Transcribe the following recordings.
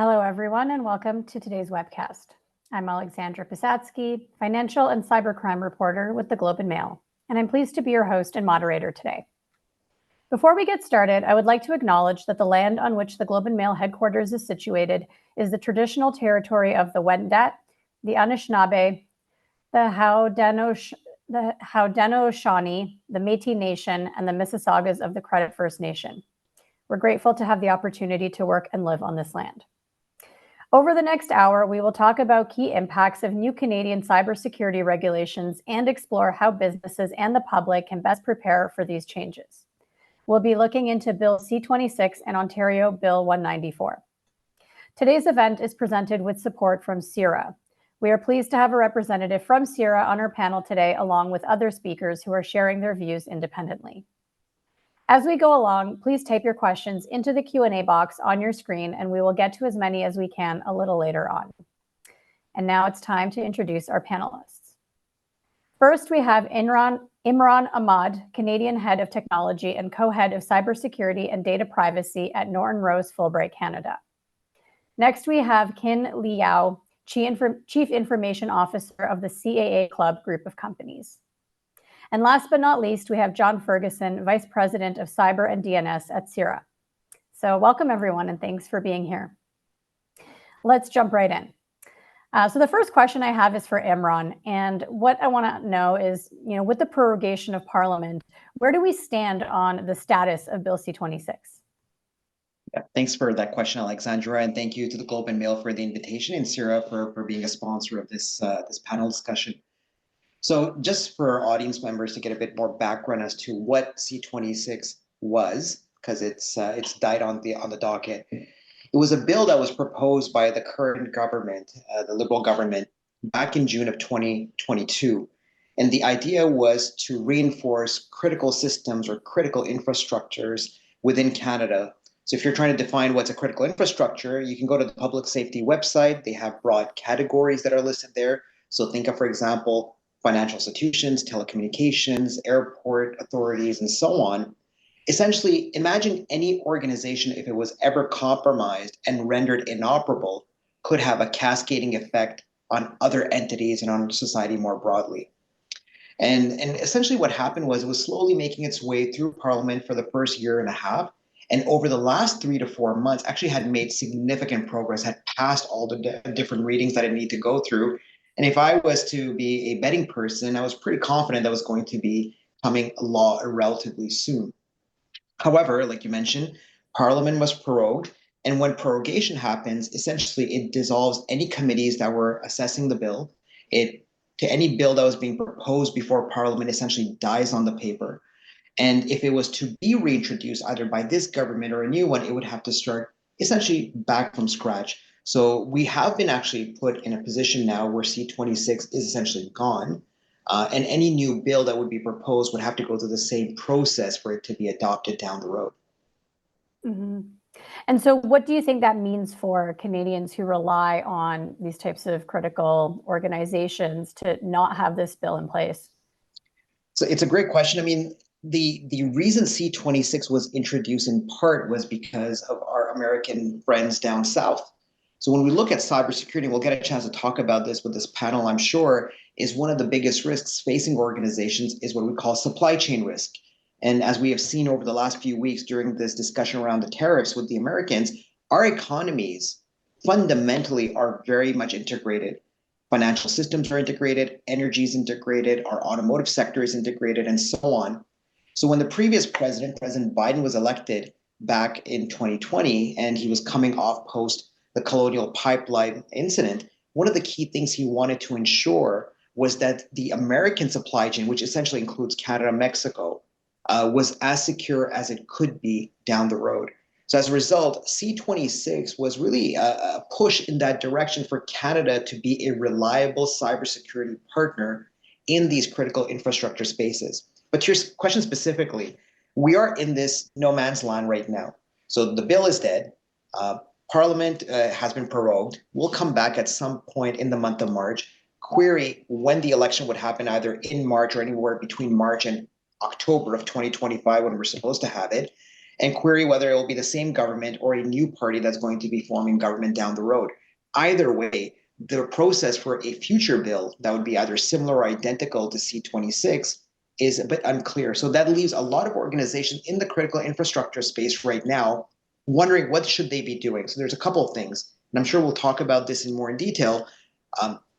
Hello, everyone, and welcome to today's webcast. I'm Alexandra Pisatsky, financial and cybercrime reporter with the Globe and Mail, and I'm pleased to be your host and moderator today. Before we get started, I would like to acknowledge that the land on which the Globe and Mail headquarters is situated is the traditional territory of the Wendat, the Anishinaabe, the Haudenosaunee, the Métis Nation, and the Mississaugas of the Credit First Nation. We're grateful to have the opportunity to work and live on this land. Over the next hour, we will talk about key impacts of new Canadian cybersecurity regulations and explore how businesses and the public can best prepare for these changes. We'll be looking into Bill C-26 and Ontario Bill 194. Today's event is presented with support from CIRA. We are pleased to have a representative from CIRA on our panel today, along with other speakers who are sharing their views independently. As we go along, please type your questions into the Q&A box on your screen, and we will get to as many as we can a little later on. And now it's time to introduce our panelists. First, we have Imran Ahmad, Canadian Head of Technology and Co-Head of Cybersecurity and Data Privacy at Norton Rose Fulbright, Canada. Next, we have Kin Liao, Chief Information Officer of the CAA Club Group of Companies. And last but not least, we have John Ferguson, Vice President of Cyber and DNS at CIRA. So welcome, everyone, and thanks for being here. Let's jump right in. So the first question I have is for Imran, and what I want to know is, with the prorogation of Parliament, where do we stand on the status of Bill C-26? Yeah, thanks for that question, Alexandra, and thank you to the Globe and Mail for the invitation and CIRA for being a sponsor of this panel discussion. So just for our audience members to get a bit more background as to what C-26 was, because it's died on the docket. It was a bill that was proposed by the current government, the Liberal government, back in June of 2022. And the idea was to reinforce critical systems or critical infrastructures within Canada. So if you're trying to define what's a critical infrastructure, you can go to the public safety website. They have broad categories that are listed there. So think of, for example, financial institutions, telecommunications, airport authorities, and so on. Essentially, imagine any organization, if it was ever compromised and rendered inoperable, could have a cascading effect on other entities and on society more broadly. And essentially what happened was it was slowly making its way through Parliament for the first year and a half. And over the last 3 to 4 months, actually had made significant progress, had passed all the different readings that it needed to go through. And if I was to be a betting person, I was pretty confident that was going to be coming a law relatively soon. However, like you mentioned, Parliament was prorogued. And when prorogation happens, essentially it dissolves any committees that were assessing the bill. Any bill that was being proposed before Parliament essentially dies on the paper. And if it was to be reintroduced either by this government or a new one, it would have to start essentially back from scratch. So we have been actually put in a position now where C-26 is essentially gone, and any new bill that would be proposed would have to go through the same process for it to be adopted down the road. Mm-hmm. And so what do you think that means for Canadians who rely on these types of critical organizations to not have this bill in place? So it's a great question. I mean, the reason C-26 was introduced in part was because of our American friends down south. So when we look at cybersecurity, we'll get a chance to talk about this with this panel, I'm sure, is one of the biggest risks facing organizations is what we call supply chain risk. And as we have seen over the last few weeks during this discussion around the tariffs with the Americans, our economies fundamentally are very much integrated. Financial systems are integrated, energy is integrated, our automotive sector is integrated, and so on. So when the previous President Biden, was elected back in 2020, and he was coming off post the Colonial Pipeline incident, one of the key things he wanted to ensure was that the American supply chain, which essentially includes Canada and Mexico, was as secure as it could be down the road. So as a result, C-26 was really a push in that direction for Canada to be a reliable cybersecurity partner in these critical infrastructure spaces. But to your question specifically, we are in this no man's land right now. So the bill is dead. Parliament has been prorogued. We'll come back at some point in the month of March, query when the election would happen, either in March or anywhere between March and October of 2025 when we're supposed to have it. and query whether it will be the same government or a new party that's going to be forming government down the road. Either way, the process for a future bill that would be either similar or identical to C26 is a bit unclear. So that leaves a lot of organizations in the critical infrastructure space right now wondering what should they be doing. So there's a couple of things, and I'm sure we'll talk about this in more in detail.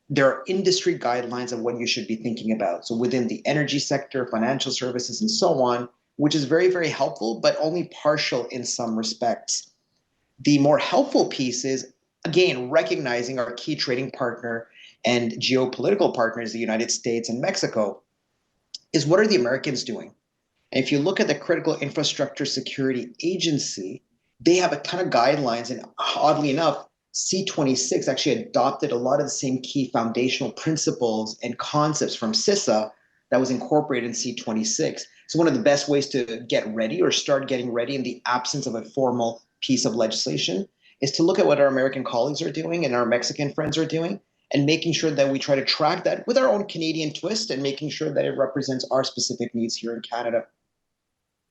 There are industry guidelines of what you should be thinking about. So within the energy sector, financial services, and so on, which is very, very helpful, but only partial in some respects. The more helpful piece is, again, recognizing our key trading partner and geopolitical partners, the United States and Mexico, is what are the Americans doing? And if you look at the Critical Infrastructure Security Agency, they have a ton of guidelines, and oddly enough, C26 actually adopted a lot of the same key foundational principles and concepts from CISA that was incorporated in C26. So one of the best ways to get ready or start getting ready in the absence of a formal piece of legislation is to look at what our American colleagues are doing and our Mexican friends are doing, and making sure that we try to track that with our own Canadian twist and making sure that it represents our specific needs here in Canada.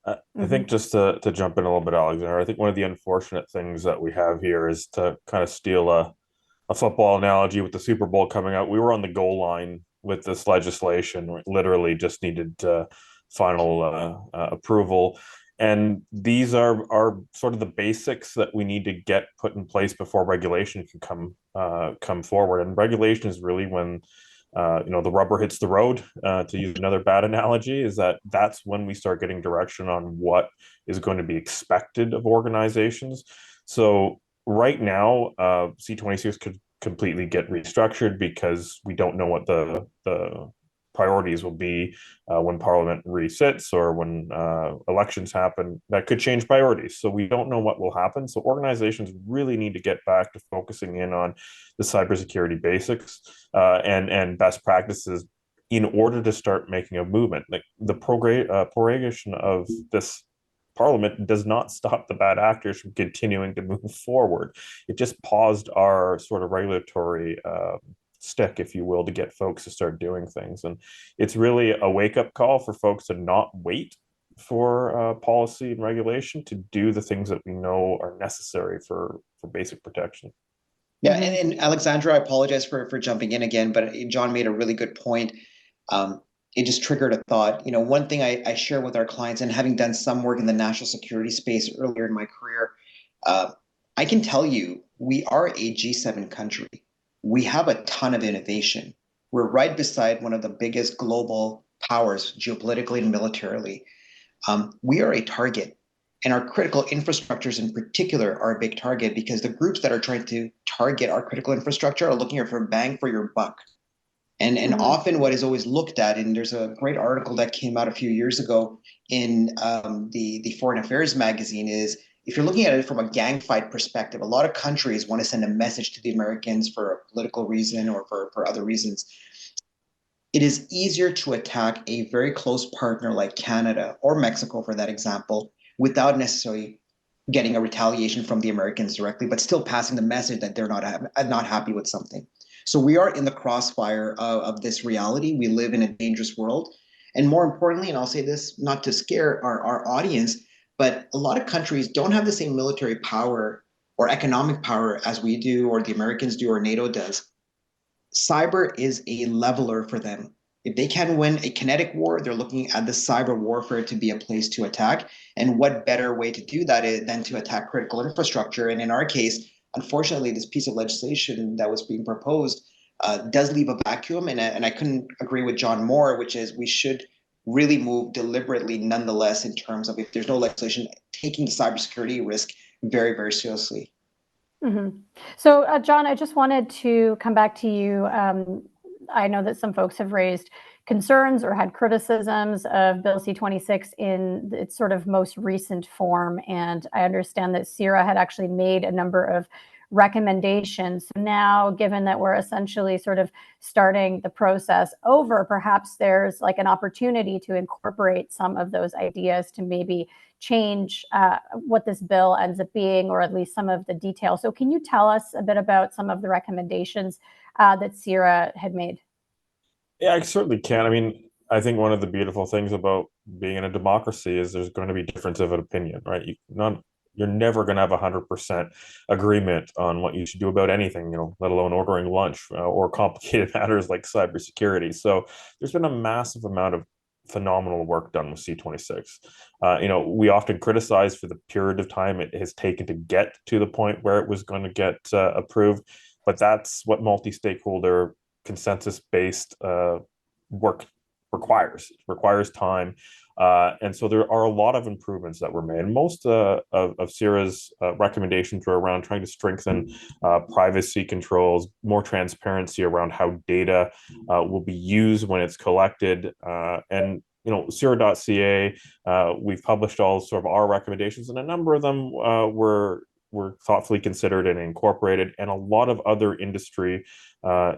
I think just to jump in a little bit, Alexander, I think one of the unfortunate things that we have here is to kind of steal a football analogy with the Super Bowl coming out. We were on the goal line with this legislation. We literally just needed final approval. And these are sort of the basics that we need to get put in place before regulation can come forward. And regulation is really when the rubber hits the road, to use another bad analogy, that's when we start getting direction on what is going to be expected of organizations. So right now, C26 could completely get restructured because we don't know what the priorities will be when Parliament resits or when elections happen. That could change priorities. So we don't know what will happen. So organizations really need to get back to focusing in on the cybersecurity basics and best practices in order to start making a movement. Like the prorogation of this Parliament does not stop the bad actors from continuing to move forward. It just paused our sort of regulatory stick, if you will, to get folks to start doing things. And it's really a wake-up call for folks to not wait for policy and regulation, to do the things that we know are necessary for basic protection. Yeah, and Alexandra, I apologize for jumping in again, but John made a really good point. It just triggered a thought. One thing I share with our clients, and having done some work in the national security space earlier in my career, I can tell you we are a G7 country. We have a ton of innovation. We're right beside one of the biggest global powers, geopolitically and militarily. We are a target, and our critical infrastructures in particular are a big target, because the groups that are trying to target our critical infrastructure are looking for a bang for your buck. And often what is always looked at, and there's a great article that came out a few years ago in the Foreign Affairs magazine, is if you're looking at it from a gang fight perspective, a lot of countries want to send a message to the Americans for a political reason or for other reasons. It is easier to attack a very close partner like Canada or Mexico, for that example, without necessarily getting a retaliation from the Americans directly, but still passing the message that they're not happy with something. So we are in the crossfire of this reality. We live in a dangerous world. And more importantly, and I'll say this not to scare our audience, but a lot of countries don't have the same military power or economic power as we do, or the Americans do, or NATO does. Cyber is a leveler for them. If they can win a kinetic war, they're looking at the cyber warfare to be a place to attack. And what better way to do that than to attack critical infrastructure? And in our case, unfortunately, this piece of legislation that was being proposed does leave a vacuum. And I couldn't agree with John more, which is we should really move deliberately nonetheless, in terms of, if there's no legislation, taking the cybersecurity risk very, very seriously. So, John, I just wanted to come back to you. I know that some folks have raised concerns or had criticisms of Bill C-26 in its sort of most recent form. And I understand that CIRA had actually made a number of recommendations. Now, given that we're essentially sort of starting the process over, perhaps there's like an opportunity to incorporate some of those ideas to maybe change what this bill ends up being, or at least some of the details. So can you tell us a bit about some of the recommendations that CIRA had made? Yeah, I certainly can. I mean, I think one of the beautiful things about being in a democracy is there's going to be difference of an opinion, right? You're never going to have 100% agreement on what you should do about anything, let alone ordering lunch or complicated matters like cybersecurity. So there's been a massive amount of phenomenal work done with C26. We often criticize for the period of time it has taken to get to the point where it was going to get approved, but that's what multi-stakeholder consensus-based work requires time. And so there are a lot of improvements that were made. Most of CIRA's recommendations were around trying to strengthen privacy controls, more transparency around how data will be used when it's collected. And CIRA.ca, we've published all sort of our recommendations, and a number of them were thoughtfully considered and incorporated, and a lot of other industry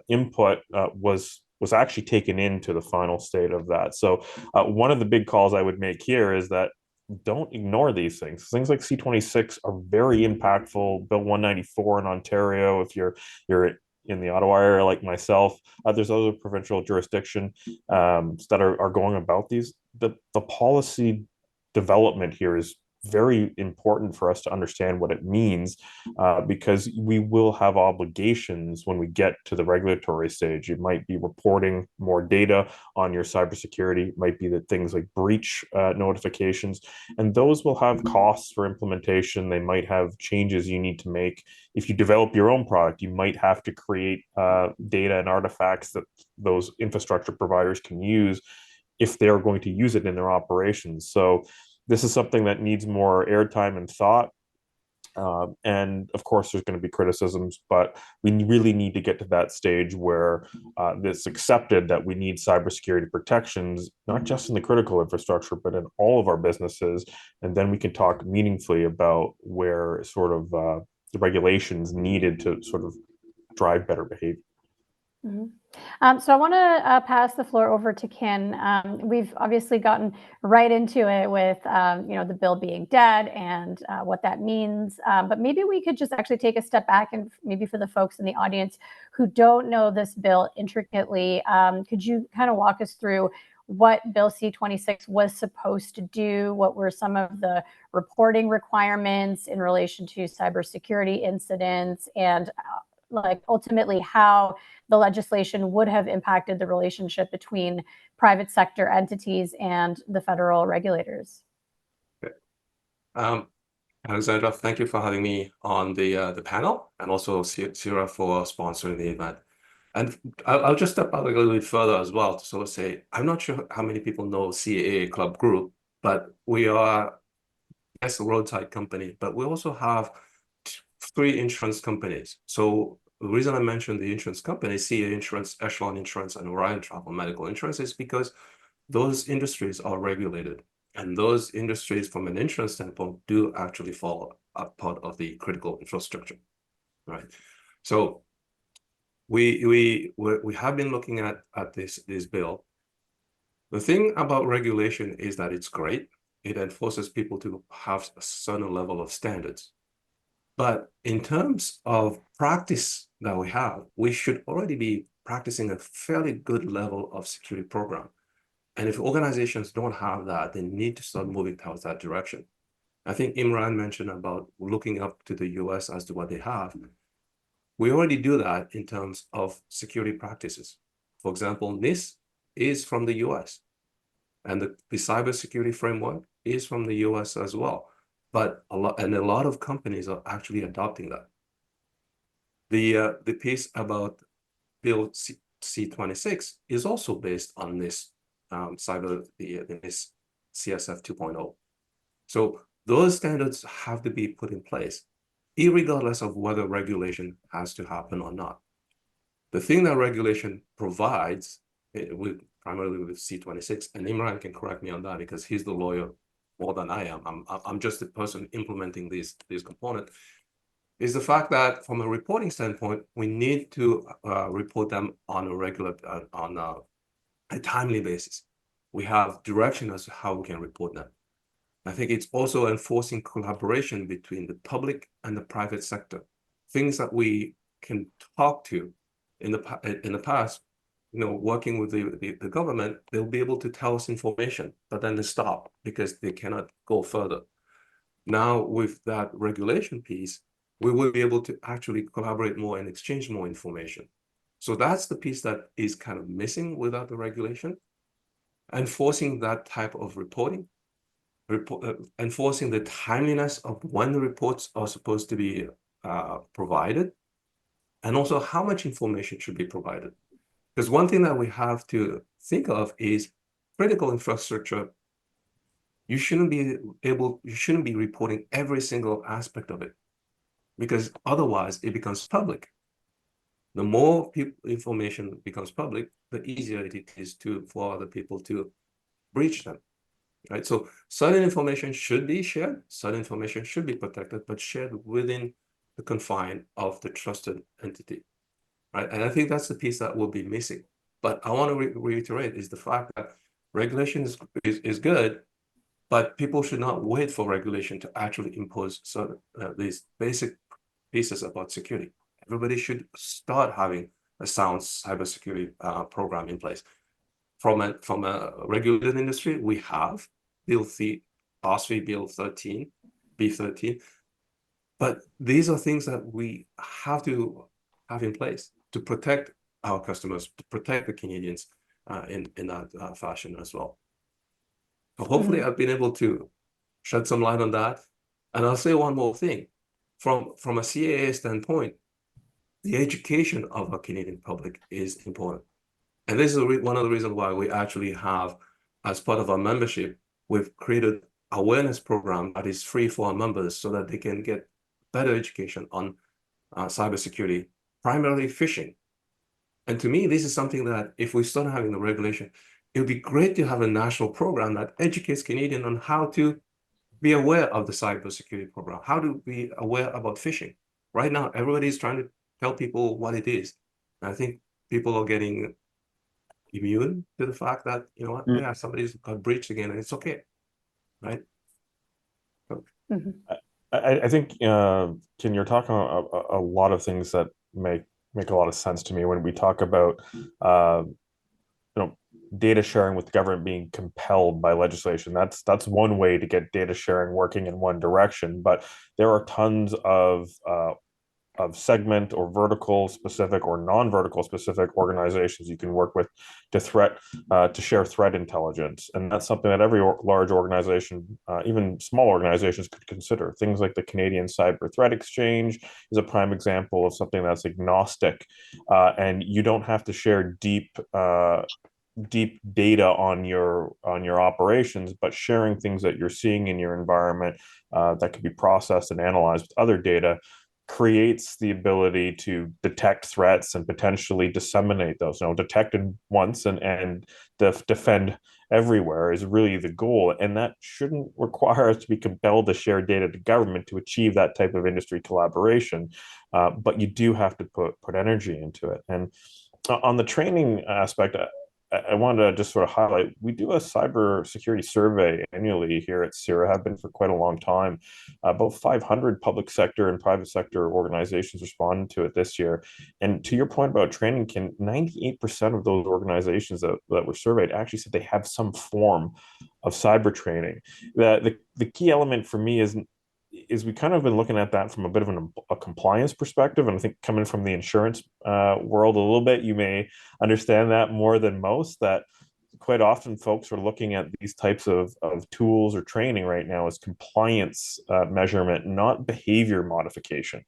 input was actually taken into the final state of that. So one of the big calls I would make here is that don't ignore these things. Things like C26 are very impactful. Bill 194 in Ontario, if you're in the Ottawa area like myself, there's other provincial jurisdiction that are going about these. The policy development here is very important for us to understand what it means, because we will have obligations when we get to the regulatory stage. You might be reporting more data on your cybersecurity. It might be that things like breach notifications, and those will have costs for implementation. They might have changes you need to make. If you develop your own product, you might have to create data and artifacts that those infrastructure providers can use if they're going to use it in their operations. So this is something that needs more airtime and thought. And of course, there's going to be criticisms, but we really need to get to that stage where it's accepted that we need cybersecurity protections, not just in the critical infrastructure, but in all of our businesses. And then we can talk meaningfully about where sort of the regulations needed to sort of drive better behavior. Mm-hmm. So I want to pass the floor over to Ken. We've obviously gotten right into it with, the bill being dead and what that means. But maybe we could just actually take a step back, and maybe for the folks in the audience who don't know this bill intricately, could you kind of walk us through what Bill C26 was supposed to do? What were some of the reporting requirements in relation to cybersecurity incidents, and ultimately how the legislation would have impacted the relationship between private sector entities and the federal regulators? Okay. Alexandra, thank you for having me on the panel, and also CIRA for sponsoring the event. And I'll just step out a little bit further as well to sort of say, I'm not sure how many people know CAA Club Group, but we are, yes, a roadside company, but we also have 3 insurance companies. So the reason I mentioned the insurance companies, CA Insurance, Echelon Insurance, and Orion Travel Medical Insurance, is because those industries are regulated. And those industries, from an insurance standpoint, do actually fall a part of the critical infrastructure, right? So we have been looking at this bill. The thing about regulation is that it's great. It enforces people to have a certain level of standards. But in terms of practice that we have, we should already be practicing a fairly good level of security program. And if organizations don't have that, they need to start moving towards that direction. I think Imran mentioned about looking up to the US as to what they have. We already do that in terms of security practices. For example, NIST is from the US, and the cybersecurity framework is from the US as well. But a lot of companies are actually adopting that. The piece about Bill C26 is also based on this this CSF 2.0. So those standards have to be put in place, irregardless of whether regulation has to happen or not. The thing that regulation provides, primarily with C26, and Imran can correct me on that because he's the lawyer more than I am. I'm just the person implementing these components, is the fact that from a reporting standpoint, we need to report them on a regular, on a timely basis. We have direction as to how we can report them. I think it's also enforcing collaboration between the public and the private sector. Things that we can talk to in the past, working with the government, they'll be able to tell us information, but then they stop because they cannot go further. Now, with that regulation piece, we will be able to actually collaborate more and exchange more information. So that's the piece that is kind of missing without the regulation. Enforcing that type of reporting, enforcing the timeliness of when the reports are supposed to be provided, and also how much information should be provided. Because one thing that we have to think of is critical infrastructure. You shouldn't be reporting every single aspect of it, because otherwise it becomes public. The more information becomes public, the easier it is for other people to breach them, right? So certain information should be shared, certain information should be protected, but shared within the confine of the trusted entity, right? And I think that's the piece that will be missing. But I want to reiterate is the fact that regulation is good, but people should not wait for regulation to actually impose certain these basic pieces about security. Everybody should start having a sound cybersecurity program in place. From a regulated industry, we have Bill OSFI Bill 13, B13, but these are things that we have to have in place to protect our customers, to protect the Canadians in that fashion as well. So hopefully I've been able to shed some light on that. And I'll say one more thing. From a CAA standpoint, the education of our Canadian public is important. And this is one of the reasons why we actually have, as part of our membership, we've created awareness program that is free for our members so that they can get better education on cybersecurity, primarily phishing. And to me, this is something that if we start having the regulation, it would be great to have a national program that educates Canadians on how to be aware of the cybersecurity program, how to be aware about phishing. Right now, everybody is trying to tell people what it is. And I think people are getting immune to the fact that, you know what, yeah, somebody's got breached again and it's okay, right? So, I think, Ken, you're talking about a lot of things that make a lot of sense to me when we talk about, data sharing with the government being compelled by legislation. That's one way to get data sharing working in one direction, but there are tons of segment or vertical specific or non-vertical specific organizations you can work with to share threat intelligence, and that's something that every large organization, even small organizations, could consider. Things like the Canadian Cyber Threat Exchange is a prime example of something that's agnostic, and you don't have to share deep data on your operations, but sharing things that you're seeing in your environment that can be processed and analyzed with other data creates the ability to detect threats and potentially disseminate those. Detected once and defend everywhere is really the goal, and that shouldn't require us to be compelled to share data to government to achieve that type of industry collaboration. But you do have to put energy into it. And on the training aspect, I wanted to just sort of highlight, we do a cybersecurity survey annually here at CIRA, have been for quite a long time. About 500 public sector and private sector organizations responded to it this year. And to your point about training, 98% of those organizations that were surveyed actually said they have some form of cyber training. The key element for me is we kind of been looking at that from a bit of a compliance perspective. And I think coming from the insurance world a little bit, you may understand that more than most, that quite often folks are looking at these types of tools or training right now as compliance measurement, not behavior modification.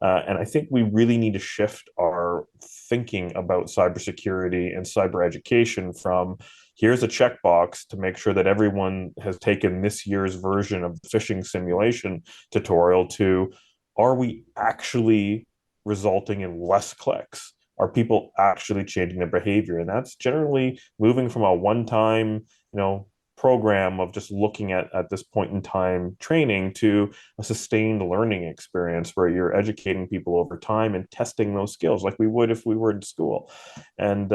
And I think we really need to shift our thinking about cybersecurity and cyber education from here's a checkbox to make sure that everyone has taken this year's version of the phishing simulation tutorial to, are we actually resulting in less clicks? Are people actually changing their behavior? And that's generally moving from a one-time, program of just looking at this point in time training to a sustained learning experience where you're educating people over time and testing those skills like we would if we were in school. And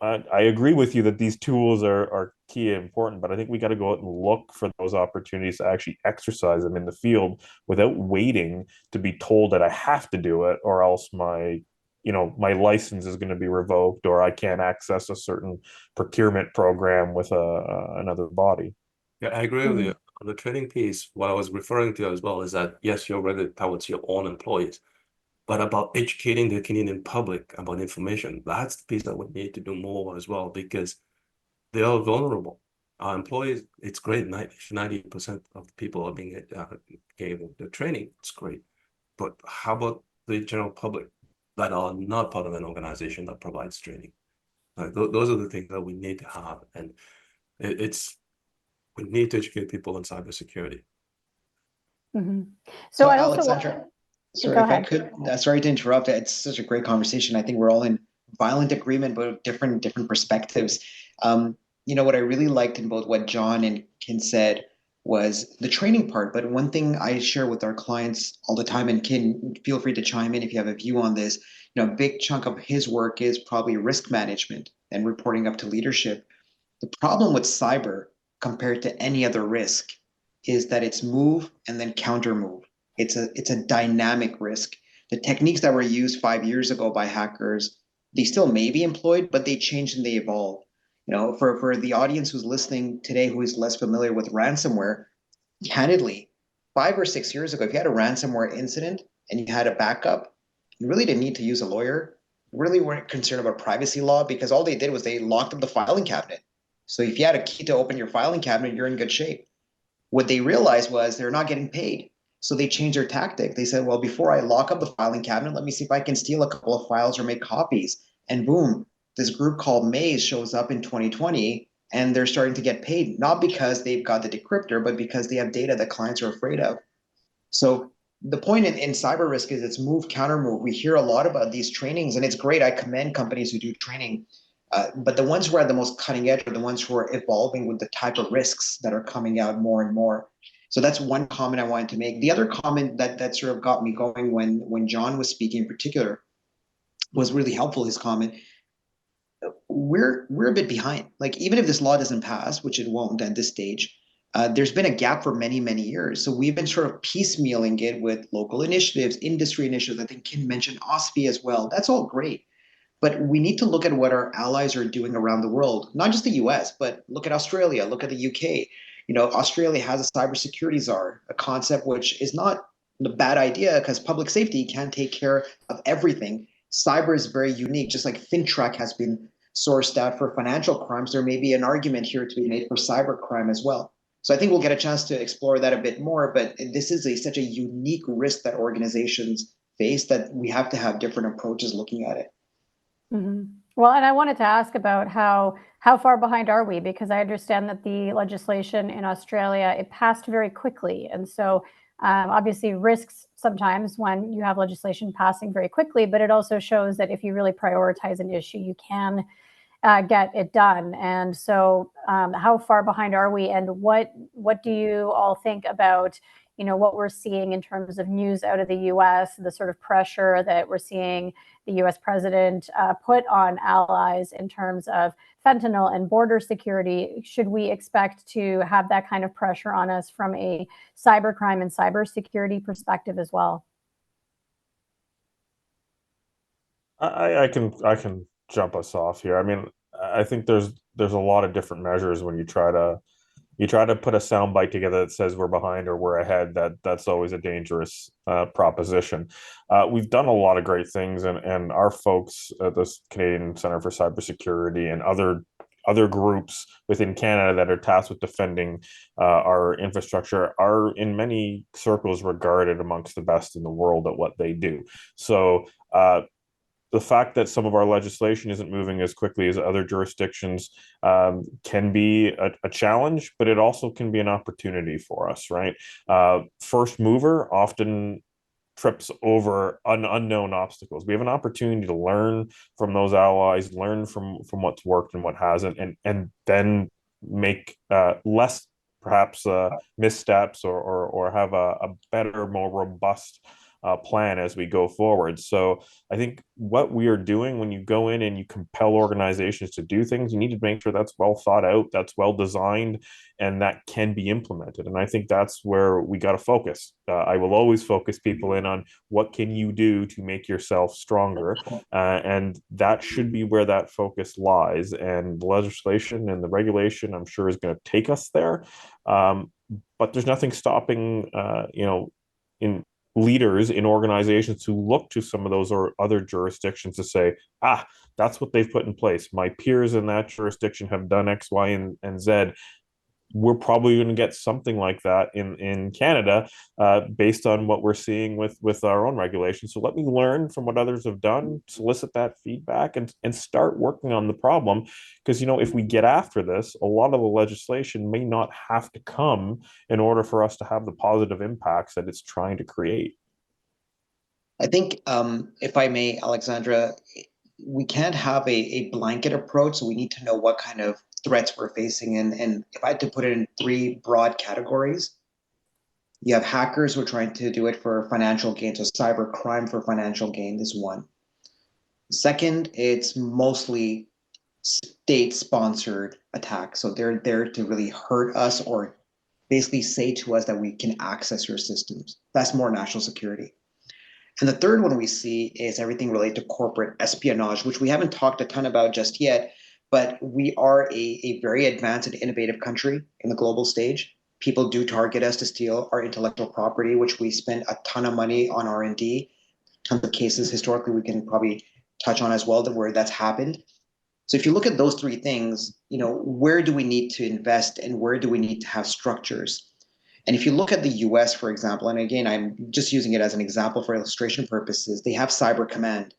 I agree with you that these tools are key and important, but I think we got to go out and look for those opportunities to actually exercise them in the field without waiting to be told that I have to do it or else my my license is going to be revoked, or I can't access a certain procurement program with another body. Yeah, I agree with you. On the training piece, what I was referring to as well is that, yes, you're regulated towards your own employees, but about educating the Canadian public about information, that's the piece that we need to do more as well, because they are vulnerable. Our employees, it's great. 90% of the people are being given the training. It's great. But how about the general public that are not part of an organization that provides training? Like those are the things that we need to have. And we need to educate people on cybersecurity. So I Alexandra, sorry go if I ahead. could, sorry to interrupt. It's such a great conversation. I think we're all in violent agreement, but different perspectives. What I really liked in both what John and Kin said was the training part. But one thing I share with our clients all the time, and Kin, feel free to chime in if you have a view on this. A big chunk of his work is probably risk management and reporting up to leadership. The problem with cyber compared to any other risk is that it's move and then counter move. It's a dynamic risk. The techniques that were used 5 years ago by hackers, they still may be employed, but they change and they evolve. For the audience who's listening today who is less familiar with ransomware, candidly, 5 or 6 years ago, if you had a ransomware incident and you had a backup, you really didn't need to use a lawyer. You really weren't concerned about privacy law because all they did was they locked up the filing cabinet. So if you had a key to open your filing cabinet, you're in good shape. What they realized was they're not getting paid. So they changed their tactic. They said, well, before I lock up the filing cabinet, let me see if I can steal a couple of files or make copies. And boom, this group called Maze shows up in 2020 and they're starting to get paid, not because they've got the decryptor, but because they have data that clients are afraid of. So the point in cyber risk is it's move, counter move. We hear a lot about these trainings and it's great. I commend companies who do training. But the ones who are the most cutting edge are the ones who are evolving with the type of risks that are coming out more and more. So that's one comment I wanted to make. The other comment that sort of got me going when John was speaking in particular was really helpful, his comment. We're a bit behind. Like, even if this law doesn't pass, which it won't at this stage, there's been a gap for many, many years. So we've been sort of piecemealing it with local initiatives, industry initiatives. I think Kin mentioned OSFI as well. That's all great. But we need to look at what our allies are doing around the world, not just the US, but look at Australia, look at the UK. Australia has a cybersecurity czar, a concept which is not a bad idea because public safety can't take care of everything. Cyber is very unique, just like FinTrack has been sourced out for financial crimes. There may be an argument here to be made for cyber crime as well. So I think we'll get a chance to explore that a bit more, but this is such a unique risk that organizations face that we have to have different approaches looking at it. Well, and I wanted to ask about how far behind are we? Because I understand that the legislation in Australia, it passed very quickly. And so obviously risks sometimes when you have legislation passing very quickly, but it also shows that if you really prioritize an issue, you can get it done. And so how far behind are we? And what do you all think about what we're seeing in terms of news out of the US, the sort of pressure that we're seeing the US president put on allies in terms of fentanyl and border security? Should we expect to have that kind of pressure on us from a cybercrime and cybersecurity perspective as well? I can jump us off here. I mean, I think there's a lot of different measures when you try to put a soundbite together that says we're behind or we're ahead. That's always a dangerous proposition. We've done a lot of great things, and our folks at the Canadian Center for Cybersecurity and other groups within Canada that are tasked with defending our infrastructure are in many circles regarded amongst the best in the world at what they do. So the fact that some of our legislation isn't moving as quickly as other jurisdictions can be a challenge, but it also can be an opportunity for us, right? First mover often trips over unknown obstacles. We have an opportunity to learn from those allies, learn from what's worked and what hasn't, and then make less perhaps missteps or have a better, more robust plan as we go forward. So I think what we are doing when you go in and you compel organizations to do things, you need to make sure that's well thought out, that's well designed, and that can be implemented. And I think that's where we got to focus. I will always focus people in on what can you do to make yourself stronger, and that should be where that focus lies. And the legislation and the regulation, I'm sure, is going to take us there. But there's nothing stopping, in leaders in organizations who look to some of those or other jurisdictions to say, that's what they've put in place. My peers in that jurisdiction have done X, Y, and Z. We're probably going to get something like that in Canada, based on what we're seeing with our own regulations. So let me learn from what others have done, solicit that feedback, and start working on the problem. Because, if we get after this, a lot of the legislation may not have to come in order for us to have the positive impacts that it's trying to create. I think, if I may, Alexandra, we can't have a blanket approach. So we need to know what kind of threats we're facing. And if I had to put it in three broad categories, you have hackers who are trying to do it for financial gain. So cyber crime for financial gain is one. Second, it's mostly state-sponsored attacks. So they're there to really hurt us or basically say to us that we can access your systems. That's more national security. And the third one we see is everything related to corporate espionage, which we haven't talked a ton about just yet, but we are a very advanced and innovative country in the global stage. People do target us to steal our intellectual property, which we spend a ton of money on R&D. Tons of cases historically we can probably touch on as well where that's happened. So if you look at those three things, where do we need to invest and where do we need to have structures? And if you look at the US, for example, and again, I'm just using it as an example for illustration purposes, they have Cyber Command.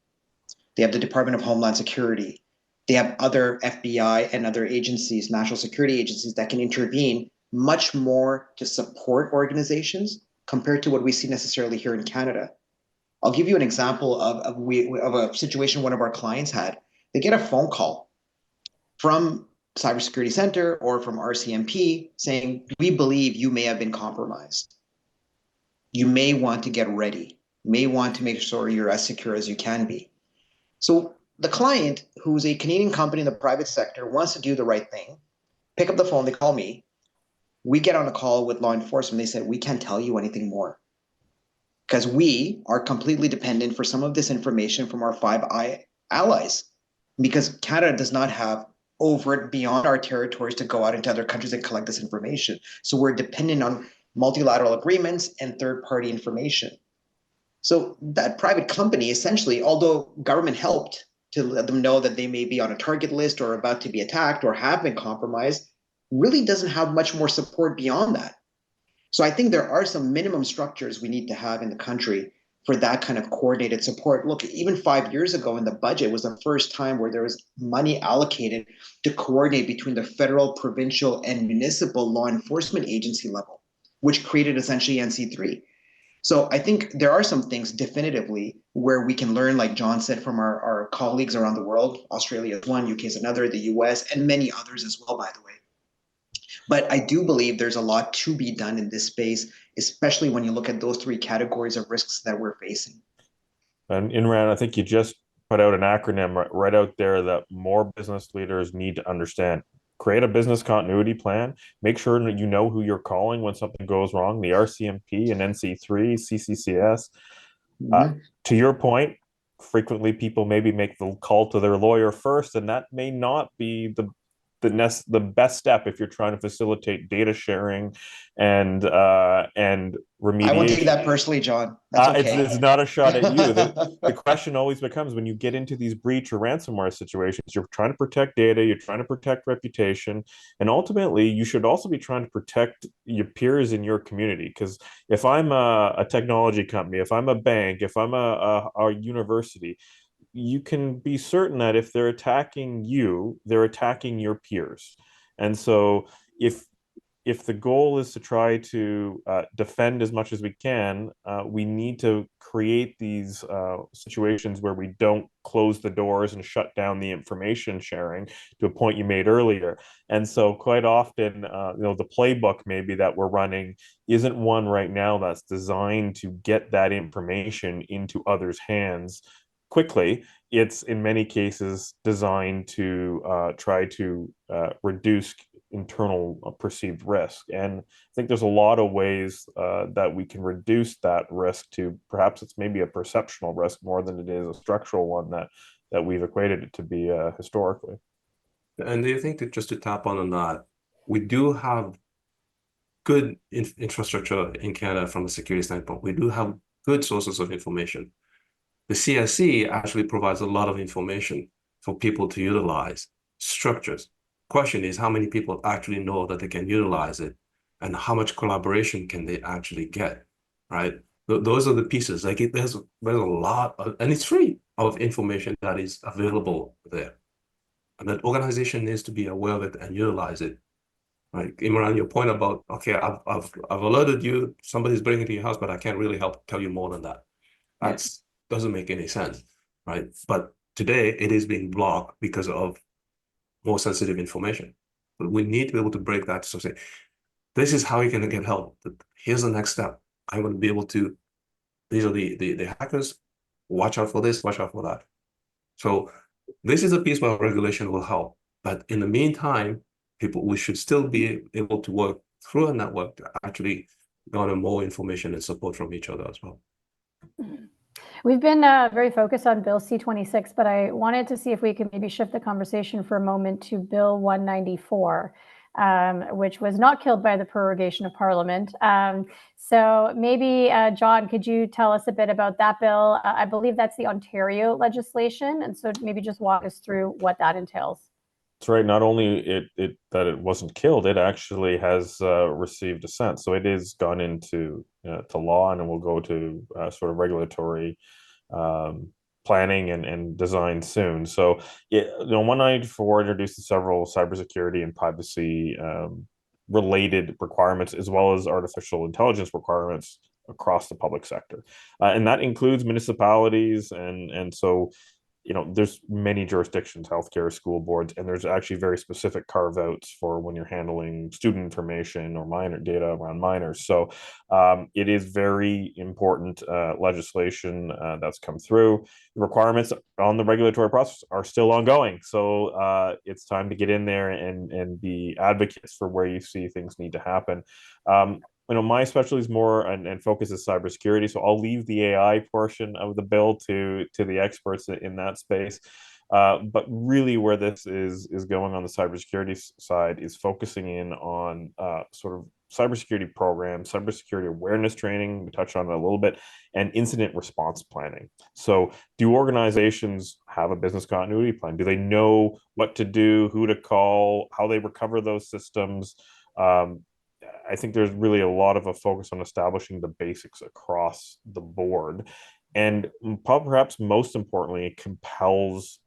They have the Department of Homeland Security. They have other FBI and other agencies, national security agencies, that can intervene much more to support organizations compared to what we see necessarily here in Canada. I'll give you an example of a situation one of our clients had. They get a phone call from Cybersecurity Center or from RCMP saying, we believe you may have been compromised. You may want to get ready. You may want to make sure you're as secure as you can be. So the client, who's a Canadian company in the private sector, wants to do the right thing. Pick up the phone, they call me. We get on a call with law enforcement. They said, we can't tell you anything more because we are completely dependent for some of this information from our Five allies, because Canada does not have overt beyond our territories to go out into other countries and collect this information. So we're dependent on multilateral agreements and third-party information. So that private company, essentially, although government helped to let them know that they may be on a target list or about to be attacked or have been compromised, really doesn't have much more support beyond that. So I think there are some minimum structures we need to have in the country for that kind of coordinated support. Look, even 5 years ago in the budget was the first time where there was money allocated to coordinate between the federal, provincial, and municipal law enforcement agency level, which created essentially NC3. So I think there are some things definitively where we can learn, like John said, from our colleagues around the world. Australia is one, UK is another, the US, and many others as well, by the way. But I do believe there's a lot to be done in this space, especially when you look at those three categories of risks that we're facing. And Inran, I think you just put out an acronym right out there that more business leaders need to understand. Create a business continuity plan. Make sure that you know who you're calling when something goes wrong. The RCMP and NC3, CCCS. To your point, frequently people maybe make the call to their lawyer first, and that may not be the best step if you're trying to facilitate data sharing and remediation. I won't take that personally, John. That's okay. It's not a shot at you. The question always becomes, when you get into these breach or ransomware situations, you're trying to protect data, you're trying to protect reputation, and ultimately you should also be trying to protect your peers in your community. Because if I'm a technology company, if I'm a bank, if I'm a university, you can be certain that if they're attacking you, they're attacking your peers. And so if if the goal is to try to defend as much as we can, we need to create these situations where we don't close the doors and shut down the information sharing, to a point you made earlier. And so quite often, the playbook maybe that we're running isn't one right now that's designed to get that information into others' hands quickly. It's in many cases designed to try to reduce internal perceived risk. And I think there's a lot of ways that we can reduce that risk to, perhaps it's maybe a perceptual risk more than it is a structural one that we've equated it to be historically. And do you think that, just to tap on that, we do have good infrastructure in Canada from a security standpoint? We do have good sources of information. The CSC actually provides a lot of information for people to utilize, structures. Question is, how many people actually know that they can utilize it, and how much collaboration can they actually get, right? Those are the pieces. Like there's a lot of, and it's free, of information that is available there. And that organization needs to be aware of it and utilize it. Like Imran, your point about, okay, I've alerted you, somebody's bringing it to your house, but I can't really help tell you more than that. That's doesn't make any sense, right? But today it is being blocked because of more sensitive information. But we need to be able to break that. So say, this is how you can get help. Here's the next step. I'm going to be able to, these are the hackers, watch out for this, watch out for that. So this is a piece where regulation will help. But in the meantime, we should still be able to work through a network to actually garner more information and support from each other as well. We've been very focused on Bill C-26, but I wanted to see if we could maybe shift the conversation for a moment to Bill 194, which was not killed by the prorogation of Parliament. So maybe, John, could you tell us a bit about that bill? I believe that's the Ontario legislation, and so maybe just walk us through what that entails. That's right. Not only that it wasn't killed, it actually has received assent. So it is gone into to law, and it will go to sort of regulatory planning and design soon. So, 194 introduces several cybersecurity and privacy related requirements, as well as artificial intelligence requirements across the public sector, and that includes municipalities, and so there's many jurisdictions, healthcare, school boards, and there's actually very specific carve-outs for when you're handling student information or minor data around minors. So it is very important legislation that's come through. The requirements on the regulatory process are still ongoing. So it's time to get in there and be advocates for where you see things need to happen. My specialty is more and focus is cybersecurity, so I'll leave the AI portion of the bill to the experts in that space. But really, where this is going on the cybersecurity side is focusing in on sort of cybersecurity programs, cybersecurity awareness training. We touched on it a little bit, and incident response planning. So, do organizations have a business continuity plan? Do they know what to do, who to call, how they recover those systems? I think there's really a lot of a focus on establishing the basics across the board. And perhaps most importantly, it compels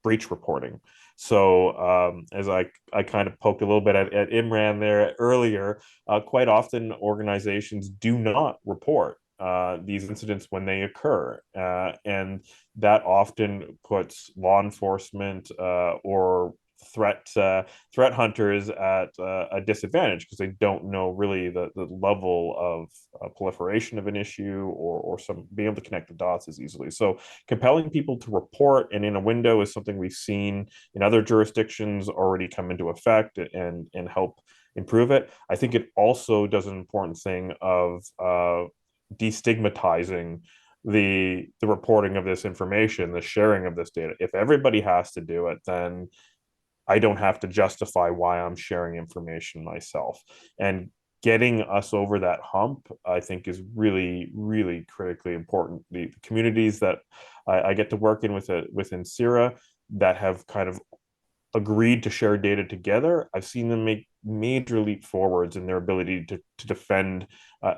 breach reporting. So as I kind of poked a little bit at Imran there earlier, quite often organizations do not report these incidents when they occur. And that often puts law enforcement or threat hunters at a disadvantage, because they don't know really the level of proliferation of an issue or some being able to connect the dots as easily. So compelling people to report and in a window is something we've seen in other jurisdictions already come into effect and help improve it. I think it also does an important thing of destigmatizing the reporting of this information, the sharing of this data. If everybody has to do it, then I don't have to justify why I'm sharing information myself. And getting us over that hump, I think, is really, really critically important. The communities that I get to work in within CIRA that have kind of agreed to share data together, I've seen them make major leap forwards in their ability to defend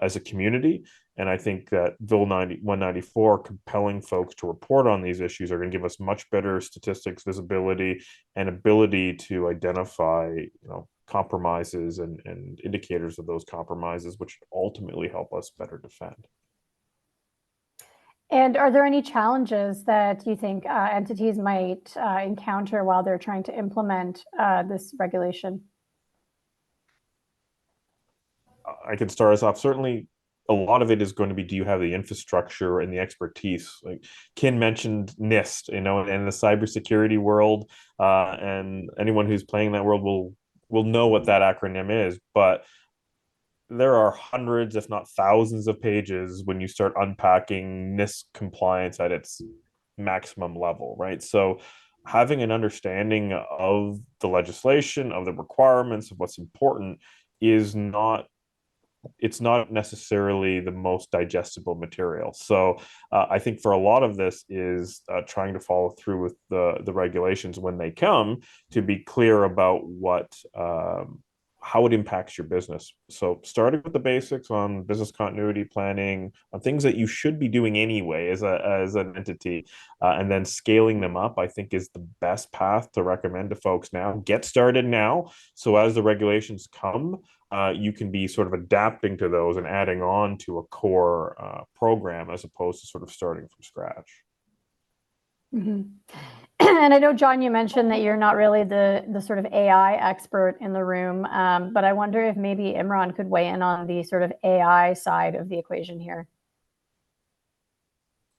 as a community. And I think that Bill 194 compelling folks to report on these issues are going to give us much better statistics, visibility, and ability to identify, compromises and indicators of those compromises, which ultimately help us better defend. And are there any challenges that you think entities might encounter while they're trying to implement this regulation? I can start us off. Certainly, a lot of it is going to be, do you have the infrastructure and the expertise? Like Kin mentioned NIST, in the cybersecurity world, and anyone who's playing that world will know what that acronym is. But there are hundreds, if not thousands, of pages when you start unpacking NIST compliance at its maximum level, right? So having an understanding of the legislation, of the requirements, of what's important is not it's not necessarily the most digestible material. So I think for a lot of this is trying to follow through with the regulations when they come, to be clear about what how it impacts your business. So starting with the basics on business continuity planning, on things that you should be doing anyway as an entity, and then scaling them up, I think is the best path to recommend to folks now. Get started now, so as the regulations come, you can be sort of adapting to those and adding on to a core program, as opposed to sort of starting from scratch. Mm-hmm. And I know, John, you mentioned that you're not really the sort of AI expert in the room, but I wonder if maybe Imran could weigh in on the sort of AI side of the equation here.